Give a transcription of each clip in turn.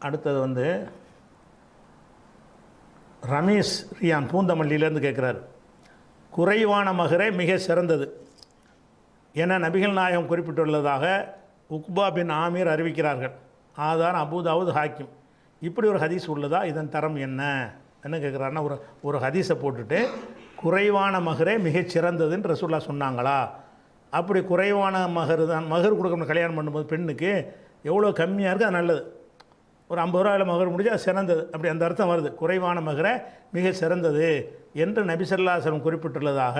அடுத்தது வந்து ரமேஷ் ரியான் பூந்தமல்லியிலேருந்து கேட்குறாரு, குறைவான மகரே மிக சிறந்தது என நபிகள் நாயகம் குறிப்பிட்டுள்ளதாக உக்பா பின் ஆமீர் அறிவிக்கிறார்கள். ஆதாரம் அபூதாவுத் ஹாக்கிம். இப்படி ஒரு ஹதீஸ் உள்ளதா? இதன் தரம் என்ன கேட்குறாருன்னா, ஒரு ஹதீஸை போட்டுட்டு குறைவான மகரே மிகச் சிறந்ததுன்னு ரசூலுல்லாஹ் சொன்னாங்களா? அப்படி குறைவான மகர் தான் மகர் கொடுக்கணும். கல்யாணம் பண்ணும்போது பெண்ணுக்கு எவ்வளோ கம்மியாக இருக்குது அது நல்லது. ஒரு 50 ரூபாயில் மகர் முடிஞ்சு அது சிறந்தது, அப்படி அந்த அர்த்தம் வருது. குறைவான மகரை மிக சிறந்தது என்று நபி ஸல்லல்லாஹு அலைஹி வஸல்லம் குறிப்பிட்டுள்ளதாக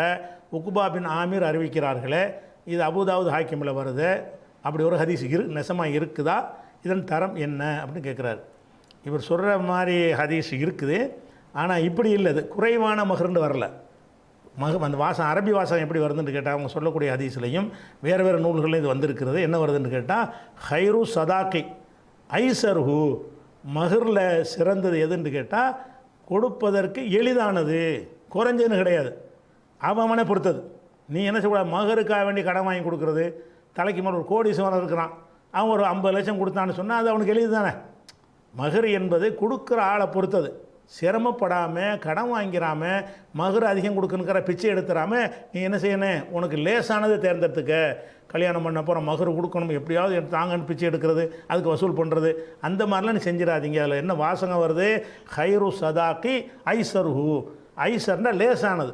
உக்பா பின் ஆமீர் அறிவிக்கிறார்களே, இது அபூதாவுத் ஹாக்கிமில் வருது. அப்படி ஒரு ஹதீஸ் நெசமாக இருக்குதா? இதன் தரம் என்ன அப்படின்னு கேட்குறாரு. இவர் சொல்கிற மாதிரி ஹதீஸ் இருக்குது, ஆனால் இப்படி இல்லை. இது குறைவான மகர்ன்னு வரல. அந்த வாசம் அரபி வாசகம் எப்படி வருதுன்னு கேட்டால் அவங்க சொல்லக்கூடிய ஹதீஸ்லையும் வேறு வேறு நூல்கள்லையும் இது வந்திருக்கிறது. என்ன வருதுன்னு கேட்டால், ஹைரு சதாக்கி ஐசர்ஹு, மகரில் சிறந்தது எதுன்னு கேட்டால் கொடுப்பதற்கு எளிதானது, குறைஞ்சதுன்னு கிடையாது, அவனை பொறுத்தது. நீ என்ன சொல்லக்கூடாது, மகருக்காக வேண்டி கடன் வாங்கி கொடுக்குறது. தலைக்கு மேலே ஒரு கோடீஸ்வரன் இருக்கிறான், அவன் ஒரு 50 லட்சம் கொடுத்தான்னு சொன்னால் அது அவனுக்கு எளிது தானே. மகர் என்பது கொடுக்குற ஆளை பொறுத்தது. சிரமப்படாமல் கடன் வாங்கிறாமல் மகர் அதிகம் கொடுக்குனுக்கிற பிச்சை எடுத்துடாமல் நீ என்ன செய்யணும், உனக்கு லேசானது தேர்ந்தெடுத்துக்க. கல்யாணம் பண்ண போகிற மகர் கொடுக்கணும், எப்படியாவது தாங்கன்னு பிச்சை எடுக்கிறது, அதுக்கு வசூல் பண்ணுறது, அந்த மாதிரிலாம் நீ செஞ்சிடாதீங்க. அதில் என்ன வாசகம் வருது? ஹைரு சதாக்கி ஐசர்ஹு. ஐசர்னா லேசானது,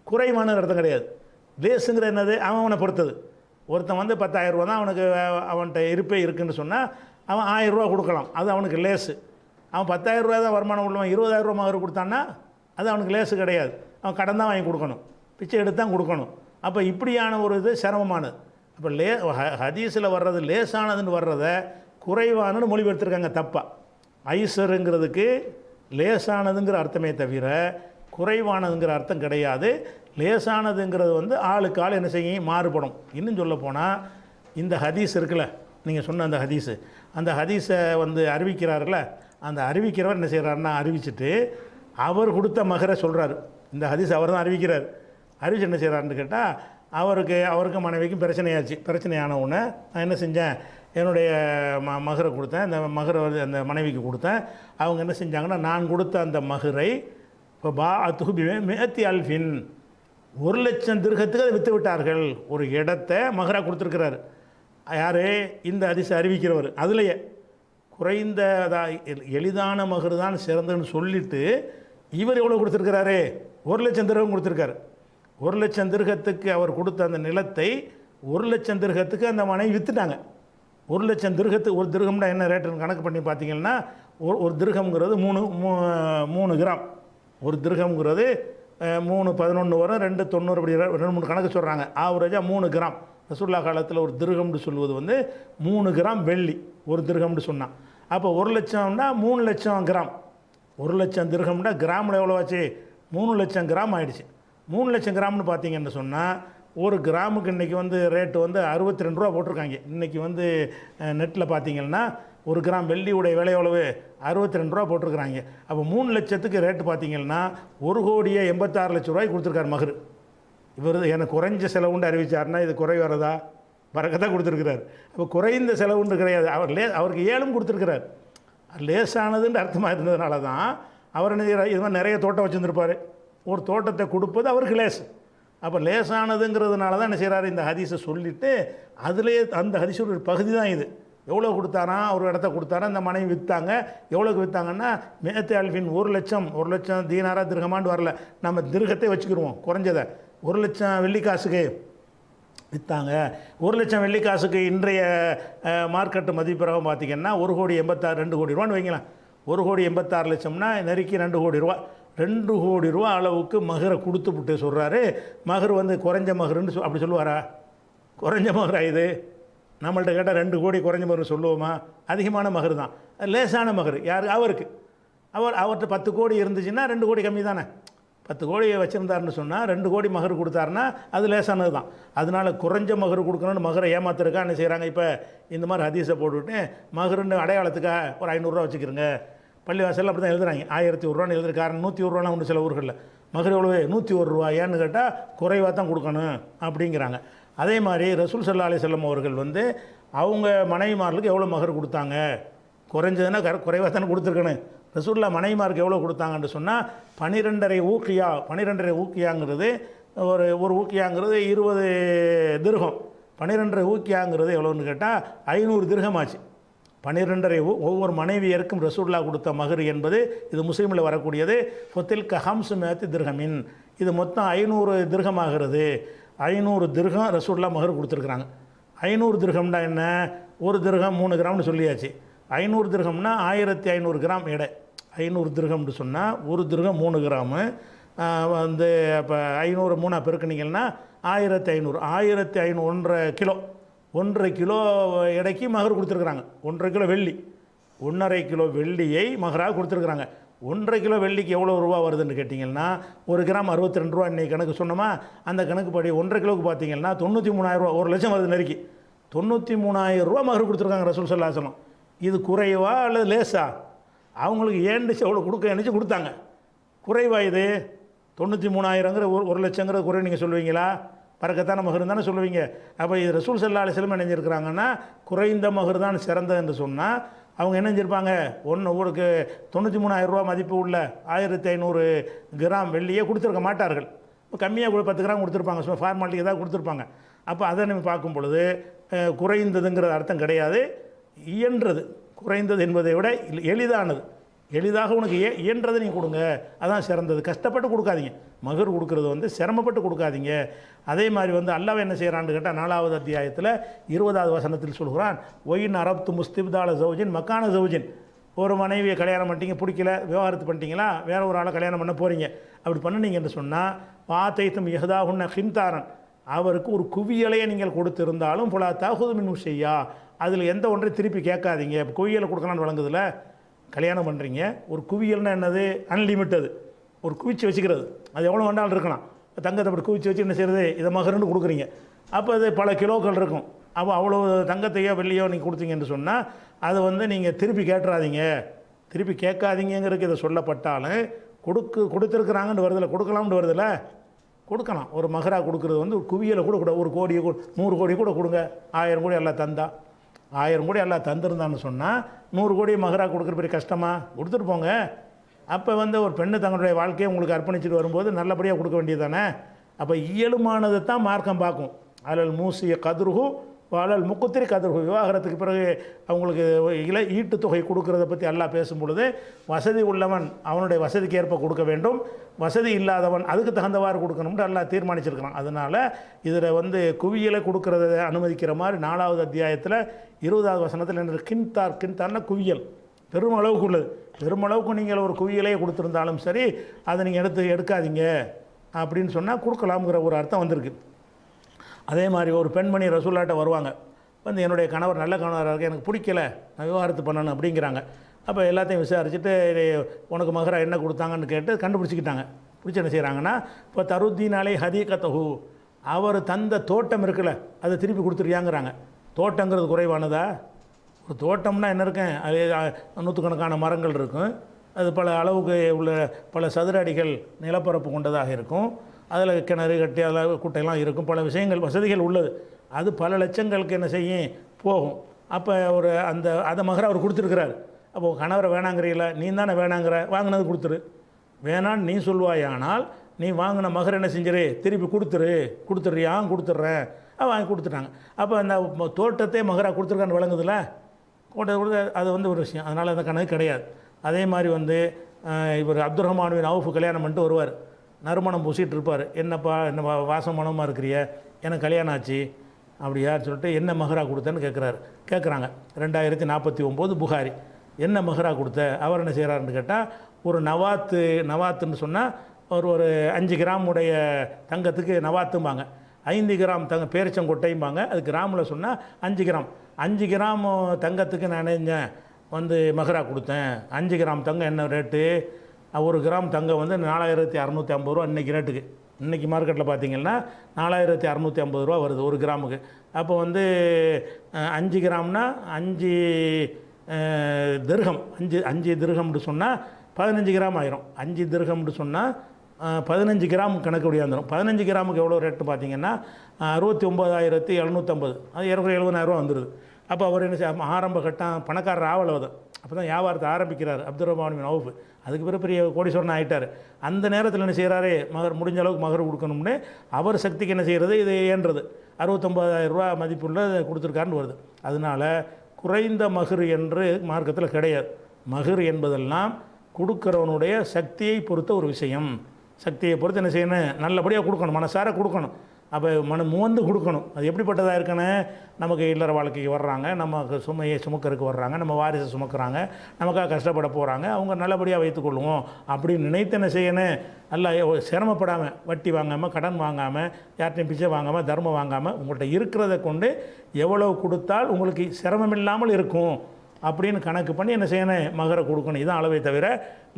குறைவான அர்த்தம் கிடையாது. லேஸுங்கிற என்னது, அவனை பொறுத்தது. ஒருத்தன் வந்து 10,000 ரூபா தான் அவனுக்கு அவன்கிட்ட இருப்பே இருக்குன்னு சொன்னால் அவன் 1000 ரூபா கொடுக்கலாம், அது அவனுக்கு லேஸு. அவன் 10,000 ரூபா தான் வருமானம் உள்ளவன் 20,000 ரூபா மகர் கொடுத்தான்னா அது அவனுக்கு லேஸு கிடையாது. அவன் கடன் தான் வாங்கி கொடுக்கணும், பிச்சை எடுத்து தான் கொடுக்கணும். அப்போ இப்படியான ஒரு இது சிரமமானது. அப்போ ஹதீஸில் வர்றது லேசானதுன்னு வர்றத குறைவானன்னு மொழிபெடுத்திருக்காங்க தப்பாக. ஐசருங்கிறதுக்கு லேசானதுங்கிற அர்த்தமே தவிர குறைவானதுங்கிற அர்த்தம் கிடையாது. லேசானதுங்கிறது வந்து ஆளுக்கு ஆள் என்ன செய்யும், மாறுபடும். இன்னும் சொல்ல போனால் இந்த ஹதீஸ் இருக்குல்ல, நீங்கள் சொன்ன அந்த ஹதீஸு, அந்த ஹதீஸை வந்து அறிவிக்கிறார்ல, அந்த அறிவிக்கிறவர் என்ன செய்கிறாருன்னா, அறிவிச்சிட்டு அவர் கொடுத்த மகரை சொல்கிறாரு. இந்த ஹதீஸ் அவர் தான் அறிவிக்கிறார். அறிவிச்சு என்ன செய்கிறாருன்னு கேட்டால், அவருக்கு மனைவிக்கும் பிரச்சனையாச்சு. பிரச்சனையான உடனே நான் என்ன செஞ்சேன், என்னுடைய மகரை கொடுத்தேன். அந்த மகரை வந்து அந்த மனைவிக்கு கொடுத்தேன். அவங்க என்ன செஞ்சாங்கன்னா, நான் கொடுத்த அந்த மகரை இப்போ பா அத்துபி மேத்தி அல்ஃபின், 1,00,000 திர்ஹத்துக்கு அதை விற்று விட்டார்கள். ஒரு இடத்த மகராக கொடுத்துருக்கிறாரு. யார்? இந்த ஹதீஸ் அறிவிக்கிறவர். அதுலேயே குறைந்த எளிதான மகர் தான் சிறந்ததுன்னு சொல்லிவிட்டு இவர் எவ்வளோ கொடுத்துருக்கிறாரு? 1,00,000 திர்ஹம் கொடுத்துருக்காரு. 1,00,000 திர்ஹத்துக்கு அவர் கொடுத்த அந்த நிலத்தை 1,00,000 திர்ஹத்துக்கு அந்த மனைவி விற்றுட்டாங்க. 1,00,000 திர்ஹத்துக்கு ஒரு திர்ஹம்னா என்ன ரேட்டுன்னு கணக்கு பண்ணி பார்த்தீங்கன்னா, ஒரு திர்ஹம்ங்கிறது 3 கிராம். ஒரு திர்ஹம்ங்கிறது 3.11 வரும், 2.90 அப்படி 2-3 கணக்கு சொல்கிறாங்க. ஆவரேஜாக 3 கிராம். ரசூலுல்லாஹ் காலத்தில் ஒரு திர்ஹம்னு சொல்வது வந்து 3 கிராம் வெள்ளி ஒரு திர்ஹம்னு சொன்னான். அப்போ 1,00,000னா 3,00,000 கிராம். 1,00,000 திர்ஹம்னா கிராமில் எவ்வளோ ஆச்சு? 3,00,000 கிராம் ஆகிடுச்சு. 3,00,000 கிராம்னு பார்த்தீங்கன்னு சொன்னால் ஒரு கிராமுக்கு இன்றைக்கி வந்து ரேட்டு வந்து 62 ரூபா போட்டிருக்காங்க. இன்றைக்கி வந்து நெட்டில் பார்த்தீங்கன்னா ஒரு கிராம் வெள்ளியுடைய விலை எவ்வளவு? 62 ரூபா போட்டிருக்கிறாங்க. அப்போ 3 லட்சத்துக்கு ரேட்டு பார்த்தீங்கன்னா 1,86 லட்சம் ரூபாய்க்கு கொடுத்துருக்காரு மகர். இவர் எனக்கு குறைஞ்ச செலவுண்டு அறிவித்தார்னா இது குறை வரதா? வரக்கத்தான் கொடுத்துருக்கிறார். அப்போ குறைந்த செலவுண்டு கிடையாது. அவருக்கு 7ம் கொடுத்துருக்கிறார். லேசானதுன்னு அர்த்தமாக இருந்ததுனால தான் அவர் என்ன செய்கிறார், இது மாதிரி நிறைய தோட்டம் வச்சுருந்துருப்பார். ஒரு தோட்டத்தை கொடுப்பது அவருக்கு லேஸ். அப்போ லேசானதுங்கிறதுனால தான் என்ன செய்கிறாரு, இந்த ஹதீஸை சொல்லிவிட்டு அதுலேயே அந்த ஹதீஸோட ஒரு பகுதி தான் இது. எவ்வளோ கொடுத்தாரா? ஒரு இடத்த கொடுத்தாரா, இந்த மனைவி விற்றாங்க. எவ்வளோக்கு விற்றாங்கன்னா மேத்தி அல்ஃபின் 1,00,000 தீனாரா திர்ஹமான்னு வரல, நம்ம திர்ஹத்தை வச்சுக்கிடுவோம். குறைஞ்சதை 1,00,000 வெள்ளிக்காசுக்கு விற்றாங்க. 1,00,000 வெள்ளிக்காசுக்கு இன்றைய மார்க்கெட்டு மதிப்பிறகு பார்த்திங்கன்னா 1,86,2 கோடி ரூபான்னு வைங்களேன். 1,86,00,000னா நெருக்கி 2 கோடி ரூபா. 2 கோடி ரூபா அளவுக்கு மகரை கொடுத்து விட்டு சொல்கிறாரு. மகர் வந்து குறைஞ்ச மகருன்னு அப்படி சொல்லுவாரா? குறைஞ்ச மகரா இது? நம்மள்ட்ட கேட்டால் 2 கோடி குறைஞ்ச மகர் சொல்லுவோமா? அதிகமான மகர் தான். லேசான மகர் யார்? அவருக்கு. அவர்கிட்ட 10 கோடி இருந்துச்சுன்னா 2 கோடி கம்மி தானே. 10 கோடி வச்சுருந்தாருன்னு சொன்னால் 2 கோடி மகர் கொடுத்தாருன்னா அது லேசானது தான். அதனால் குறைஞ்ச மகர் கொடுக்கணும்னு மகரை ஏமாத்துறதுக்காக என்ன செய்கிறாங்க, இப்போ இந்த மாதிரி ஹதீஸை போட்டுவிட்டு மகருன்னு அடையாளத்துக்காக ஒரு 500 ரூபா வச்சுக்கிறோங்க. பள்ளிவாசலில் அப்படி தான் எழுதுறாங்க. 1,100 ரூபான்னு எழுதுறாரு. 101 ரூபாலாம் உண்டு சில ஊர்களில். மகர் எவ்வளவு? 101 ரூபா. ஏன்னு கேட்டால் குறைவாக தான் கொடுக்கணும் அப்படிங்கிறாங்க. அதே மாதிரி ரசூல் ஸல்லல்லாஹு அலைஹி வஸல்லம் அவர்கள் வந்து அவங்க மனைவிமார்களுக்கு எவ்வளோ மகர் கொடுத்தாங்க குறைஞ்சதுன்னா குறைவாக தானே கொடுத்துருக்கணும். ரசூல்லா மனைவிமாருக்கு எவ்வளோ கொடுத்தாங்கன்னு சொன்னால் 12.5 ஊக்கியா. 12.5 ஊக்கியாங்கிறது ஒரு ஊக்கியாங்கிறது 20 திர்ஹம். 12.5 ஊக்கியாங்கிறது எவ்வளோன்னு கேட்டால் 500 திர்ஹம் ஆச்சு. 12.5 ஒவ்வொரு மனைவியருக்கும் ரசூல்லா கொடுத்த மகர் என்பது இது முஸ்லீமில் வரக்கூடியது. ஃபொத்தில் கஹம்சு மேத்து திர்ஹமின், இது மொத்தம் 500 திர்ஹம் ஆகிறது. 500 திர்ஹம் ரசூல்லா மகர் கொடுத்துருக்குறாங்க. 500 திர்ஹம்னா என்ன? ஒரு திர்ஹம் 3 கிராம்னு சொல்லியாச்சு. 500 திர்ஹம்னா 1500 கிராம் எடை. 500 திர்ஹம்னு சொன்னால் ஒரு திர்ஹம் 3 கிராமு வந்து இப்போ 500 3 பெருக்குனீங்கன்னா 1500. 1500 1.5 கிலோ. 1.5 கிலோ எடைக்கு மகர் கொடுத்துருக்குறாங்க. 1.5 கிலோ வெள்ளி, 1.5 கிலோ வெள்ளியை மகராக கொடுத்துருக்குறாங்க. 1.5 கிலோ வெள்ளிக்கு எவ்வளோ ரூபா வருதுன்னு கேட்டிங்கன்னா 1 கிராம் 62 ரூபா. இன்றைக்கி கணக்கு சொன்னோமா, அந்த கணக்கு படி 1.5 கிலோவுக்கு பார்த்தீங்கன்னா 93,000 ரூபா, 1 லட்சம் வருது நெருக்கி. 93,000 ரூபா மகர் கொடுத்துருக்காங்க ரசூல் ஸல்லல்லாஹு அலைஹி வஸல்லம். இது குறைவா அல்லது லேசா? அவங்களுக்கு ஏன்னுச்சு எவ்வளோ கொடுக்க நினச்சி கொடுத்தாங்க. குறைவா இது? 93,000ங்கிற 1 லட்சங்கிற குறை நீங்கள் சொல்லுவீங்களா? பறக்கத்தான மகர் தானே சொல்லுவீங்க. அப்போ இது ரசூல் ஸல்லல்லாஹு அலைஹி வஸல்லம் நினைஞ்சிருக்கிறாங்கன்னா குறைந்த மகர் தான் சிறந்தது என்று சொன்னால் அவங்க என்ன செஞ்சுருப்பாங்க? உங்களுக்கு 93,000 ரூபா மதிப்பு உள்ள 1500 கிராம் வெள்ளியே கொடுத்துருக்க மாட்டார்கள். இப்போ கம்மியாக 10 கிராம் கொடுத்துருப்பாங்க, சும்மா ஃபார்மாலிட்டி ஏதாவது கொடுத்துருப்பாங்க. அப்போ அதை நம்ம பார்க்கும் பொழுது குறைந்ததுங்கிற அர்த்தம் கிடையாது. இயன்றது, குறைந்தது என்பதை விட எளிதானது. எளிதாக உனக்கு இயன்றதை நீங்கள் கொடுங்க, அதான் சிறந்தது. கஷ்டப்பட்டு கொடுக்காதீங்க. மகர் கொடுக்கறது வந்து சிரமப்பட்டு கொடுக்காதீங்க. அதே மாதிரி வந்து அல்லாஹ் என்ன செய்கிறான்னு கேட்டால் 4வது அத்தியாயத்தில் 20வது வசனத்தில் சொல்கிறான், ஒயின் அரப்து முஸ்திப்தால ஜவுஜின் மக்கான ஜவுஜின். ஒரு மனைவியை கல்யாணம் பண்ணிட்டீங்க, பிடிக்கல, விவாகரத்து பண்ணிட்டீங்களா, வேற ஒரு ஆளை கல்யாணம் பண்ண போகிறீங்க. அப்படி பண்ணினீங்கன்னு சொன்னால் வாத்தைத்தும் யஹ்தாஹுன்ன ஹின்தாரன், அவருக்கு ஒரு குவியலையை நீங்கள் கொடுத்திருந்தாலும் புலா தாகுது மின் செய்யா, அதில் எந்த ஒன்றை திருப்பி கேட்காதீங்க. இப்போ குவியலை கொடுக்கலான்னு வழங்குதில்ல, கல்யாணம் பண்ணுறீங்க, ஒரு குவியல்னா என்னது? அன்லிமிட்டது. ஒரு குவிச்சு வச்சுக்கிறது, அது எவ்வளோ வேண்டாலும் இருக்கலாம். தங்கத்தை அப்படி குவிச்சு வச்சு என்ன செய்கிறது? இதை மகர்னு கொடுக்குறீங்க. அப்போ அது பல கிலோக்கள் இருக்கும். அப்போ அவ்வளோ தங்கத்தையோ வெள்ளியோ நீங்கள் கொடுத்தீங்கன்னு சொன்னால் அதை வந்து நீங்கள் திருப்பி கேட்டுறாதீங்க. திருப்பி கேட்காதீங்கிறதுக்கு இதை சொல்லப்பட்டாலும் கொடுத்துருக்குறாங்கன்னு வருதில்ல, கொடுக்கலாம்னு வருதில்ல, கொடுக்கலாம். ஒரு மகராக கொடுக்குறது வந்து ஒரு குவியலை கூட 1 கோடியை 100 கோடி கூட கொடுங்க. 1000 கோடி எல்லாம் தந்தா, 1000 கோடி எல்லாம் தந்துருந்தான்னு சொன்னால் 100 கோடி மகராக கொடுக்குற பெரிய கஷ்டமாக? கொடுத்துட்டு போங்க. அப்போ வந்து ஒரு பெண்ணு தங்களுடைய வாழ்க்கையை உங்களுக்கு அர்ப்பணிச்சுட்டு வரும்போது நல்லபடியாக கொடுக்க வேண்டியது தானே. அப்போ இயலுமானதை தான் மார்க்கம் பார்க்கும். அலல் மூசிய கதிர்ஹு அலல் முக்குத்திரி கதிர்ஹு. விவாகரத்துக்கு பிறகு அவங்களுக்கு ஈட்டு தொகை கொடுக்கறத பற்றி அல்லாஹ் பேசும் பொழுது வசதி உள்ளவன் அவனுடைய வசதிக்கு ஏற்ப கொடுக்க வேண்டும், வசதி இல்லாதவன் அதுக்கு தகுந்தவாறு கொடுக்கணும்னு அல்லாஹ் தீர்மானிச்சிருக்கிறான். அதனால் இதில் வந்து குவியலை கொடுக்கறத அனுமதிக்கிற மாதிரி 4வது அத்தியாயத்தில் 20வது வசனத்தில் என்ன? கின்தார்னா குவியல், பெருமளவுக்கு உள்ளது. பெருமளவுக்கு நீங்கள் ஒரு குவியலையே கொடுத்துருந்தாலும் சரி, அதை நீங்கள் எடுக்காதீங்க அப்படின்னு சொன்னால் கொடுக்கலாம்ங்கிற ஒரு அர்த்தம் வந்திருக்கு. அதே மாதிரி ஒரு பெண்மணி ரசூல்லாட்ட வருவாங்க, வந்து என்னுடைய கணவர் நல்ல கணவராக இருக்குது, எனக்கு பிடிக்கல, நான் விவாகரத்து பண்ணணும் அப்படிங்கிறாங்க. அப்போ எல்லாத்தையும் விசாரிச்சுட்டு உனக்கு மகரா என்ன கொடுத்தாங்கன்னு கேட்டு கண்டுபிடிச்சிக்கிட்டாங்க. பிடிச்சி என்ன செய்கிறாங்கன்னா, இப்போ தருத்தீனாலே ஹதீகத்தஹு, அவர் தந்த தோட்டம் இருக்குல்ல அதை திருப்பி கொடுத்துருக்கியாங்கிறாங்க. தோட்டங்கிறது குறைவானதா? ஒரு தோட்டம்னா என்ன இருக்கும்? அது 100கணக்கான மரங்கள் இருக்கும், அது பல அளவுக்கு உள்ள பல சதுர அடிகள் நிலப்பரப்பு கொண்டதாக இருக்கும், அதில் கிணறு கட்டி அதில் குட்டையெல்லாம் இருக்கும், பல விஷயங்கள் வசதிகள் உள்ளது. அது பல லட்சங்களுக்கு என்ன செய்யும் போகும். அப்போ அதை மகர அவர் கொடுத்துருக்கிறார். அப்போது கணவரை வேணாங்கிறீங்கள, நீ தானே வேணாங்கிற, வாங்கினது கொடுத்துரு. வேணான்னு நீ சொல்வாயானால் நீ வாங்கின மகர் என்ன செஞ்சிரு? திருப்பி கொடுத்துட்றியா? கொடுத்துட்றேன். வாங்கி கொடுத்துட்டாங்க. அப்போ அந்த தோட்டத்தை மகராக கொடுத்துருக்கான்னு விளங்குதில்ல, கொடுத்து அது வந்து ஒரு விஷயம். அதனால் அந்த கணக்கு கிடையாது. அதே மாதிரி வந்து இவர் அப்துல் ரஹ்மான் பின் அவுஃப் கல்யாணம் பண்ணிட்டு வருவார், நறுமணம் பூசிகிட்டு இருப்பார். என்னப்பா என்ன வாசம் மனமாக இருக்கிறிய, எனக்கு கல்யாணம் ஆச்சு அப்படியான்னு சொல்லிட்டு என்ன மகரா கொடுத்தேன்னு கேட்குறாங்க. 2049 புகாரி. என்ன மகரா கொடுத்த? அவர் என்ன செய்கிறாருன்னு கேட்டால், ஒரு நவாத்துன்னு சொன்னால் ஒரு 5 கிராம் உடைய தங்கத்துக்கு நவாத்தும்பாங்க, 5 கிராம் பேரிச்சங்கொட்டையும்பாங்க. அது கிராமில் சொன்னால் 5 கிராம். 5 கிராம் தங்கத்துக்கு நான் வந்து மகரா கொடுத்தேன். 5 கிராம் தங்கம் என்ன ரேட்டு? 1 கிராம் தங்கம் வந்து 4650 ரூபா இன்றைக்கி ரேட்டுக்கு. இன்றைக்கி மார்க்கெட்டில் பார்த்திங்கன்னா 4650 ரூபா வருது 1 கிராமுக்கு. அப்போ வந்து 5 கிராம்னா 5 திர்ஹம், 5 திர்ஹம்னு சொன்னால் 15 கிராம் ஆயிரும். 5 திர்ஹம்னு சொன்னால் 15 கிராம் கணக்குடைய வந்துடும். 15 கிராமுக்கு எவ்வளோ ரேட்டு பார்த்தீங்கன்னா 69,750, அது 70,000 ரூபா வந்துடுது. அப்போ அவர் என்ன ஆரம்ப கட்டம் பணக்காரர் ஆவலை அப்போ தான் வியாபாரத்தை ஆரம்பிக்கிறார் அப்துல் ரஹ்மான் பின் அவுஃப். அதுக்கு பிறகு பெரிய கோடீஸ்வரன் ஆகிட்டார். அந்த நேரத்தில் என்ன செய்கிறாரு, மகர் முடிஞ்ச அளவுக்கு மகர் கொடுக்கணும்னு அவர் சக்திக்கு என்ன செய்கிறது, இது ஏன்றது 69,000 ரூபா மதிப்புள்ள கொடுத்துருக்காருன்னு வருது. அதனால் குறைந்த மகர் என்று மார்க்கத்தில் கிடையாது. மகர் என்பதெல்லாம் கொடுக்குறவனுடைய சக்தியை பொறுத்த ஒரு விஷயம். சக்தியை பொறுத்து என்ன செய்யணும், நல்லபடியாக கொடுக்கணும், மனசார கொடுக்கணும். அப்போ முவந்து கொடுக்கணும். அது எப்படிப்பட்டதாக இருக்கணும், நமக்கு இல்லற வாழ்க்கைக்கு வர்றாங்க, நமக்கு சுமையை சுமக்கிறதுக்கு வர்றாங்க, நம்ம வாரிசை சுமக்கிறாங்க, நமக்காக கஷ்டப்பட போகிறாங்க, அவங்க நல்லபடியாக வைத்துக்கொள்வோம் அப்படின்னு நினைத்து என்ன செய்யணும், நல்லா சிரமப்படாமல், வட்டி வாங்காமல், கடன் வாங்காமல், யார்ட்டையும் பிச்சை வாங்காமல், தர்மம் வாங்காமல், உங்கள்கிட்ட இருக்கிறத கொண்டு எவ்வளவு கொடுத்தால் உங்களுக்கு சிரமம் இல்லாமல் இருக்கும் அப்படின்னு கணக்கு பண்ணி என்ன செய்யணும், மகரை கொடுக்கணும். இதுதான் அளவை தவிர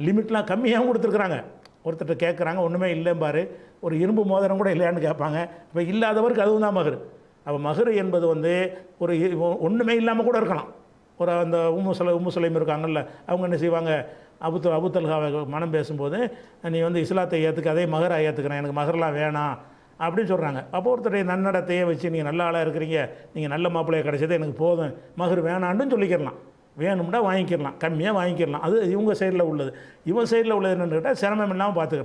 லிமிட்லாம் கம்மியாகவும் கொடுத்துருக்குறாங்க. ஒருத்தர்கிட்ட கேட்குறாங்க, ஒன்றுமே இல்லைம்பாரு, ஒரு இரும்பு மோதிரம் கூட இல்லையான்னு கேட்பாங்க. இப்போ இல்லாதவருக்கு அதுவும் தான் மகர். அப்போ மகர் என்பது ஒரு ஒன்றுமே இல்லாமல் கூட இருக்கலாம். ஒரு அந்த உம்மு சுலைம் இருக்காங்கல்ல, அவங்க என்ன செய்வாங்க, அபுத்தல்ஹாவை மனம் பேசும்போது, நீ இஸ்லாத்தை ஏற்றுக்க, அதே மகராக ஏற்றுக்கிறேன், எனக்கு மகர்லாம் வேணாம் அப்படின்னு சொல்கிறாங்க. அப்போ ஒருத்தருடைய நன்னடத்தையே வச்சு நீங்கள் நல்ல ஆளாக இருக்கிறீங்க, நீங்கள் நல்ல மாப்பிள்ளையை கிடைச்சது எனக்கு போதும், மகர் வேணான்னு சொல்லிக்கிறலாம். வேணும்னா வாங்கிக்கிடலாம், கம்மியாக வாங்கிக்கிடலாம். அது இவங்க சைடில் உள்ளது. இவன் சைடில் உள்ளது என்னென்னு கேட்டால் சிரமம் இல்லாமல் பார்த்துக்கணும்.